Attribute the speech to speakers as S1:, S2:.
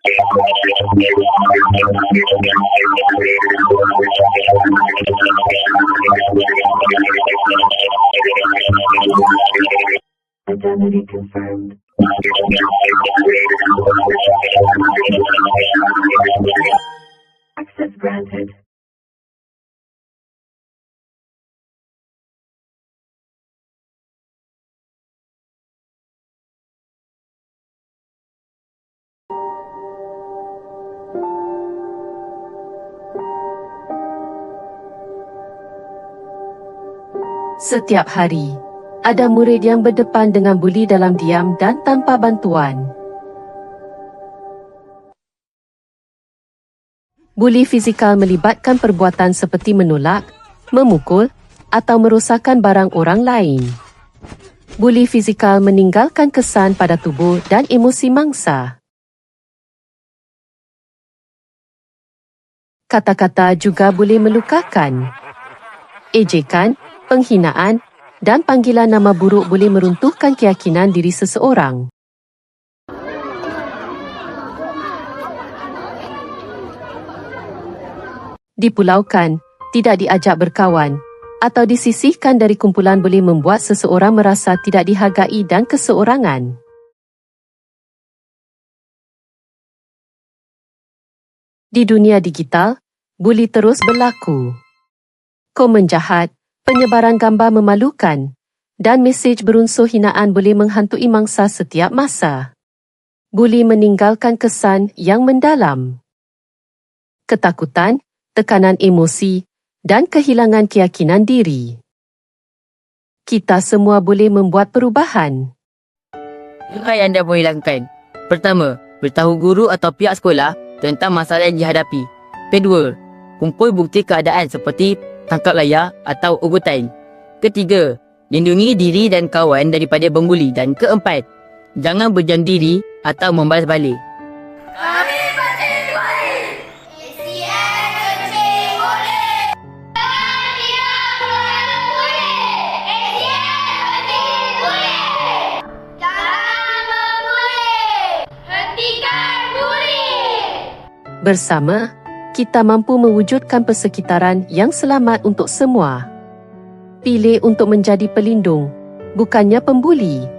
S1: Identity confirmed. Access granted.
S2: Setiap hari, ada murid yang berdepan dengan buli dalam diam dan tanpa bantuan. Buli fizikal melibatkan perbuatan seperti menolak, memukul atau merosakkan barang orang lain. Buli fizikal meninggalkan kesan pada tubuh dan emosi mangsa. Kata-kata juga boleh melukakan. Ejekan, penghinaan dan panggilan nama buruk boleh meruntuhkan keyakinan diri seseorang. Dipulaukan, tidak diajak berkawan, atau disisihkan dari kumpulan boleh membuat seseorang merasa tidak dihargai dan keseorangan. Di dunia digital, buli terus berlaku. Komen jahat, penyebaran gambar memalukan, dan mesej berunsur hinaan boleh menghantui mangsa setiap masa. Buli meninggalkan kesan yang mendalam. Ketakutan, tekanan emosi, dan kehilangan keyakinan diri. Kita semua boleh membuat perubahan.
S3: Apa yang anda boleh lakukan? Pertama, beritahu guru atau pihak sekolah tentang masalah yang dihadapi. Kedua, kumpul bukti keadaan seperti tangkap layar atau ugutan. Ketiga, lindungi diri dan kawan daripada pembuli. Dan keempat, jangan berdiam diri atau membalas balik.
S4: Kami bertimbul. ACN kecil boleh. Jangan diam kerana boleh. ACN kecil boleh. Jangan membuli. Hentikan buli.
S2: Bersama, kita mampu mewujudkan persekitaran yang selamat untuk semua. Pilih untuk menjadi pelindung, bukannya pembuli.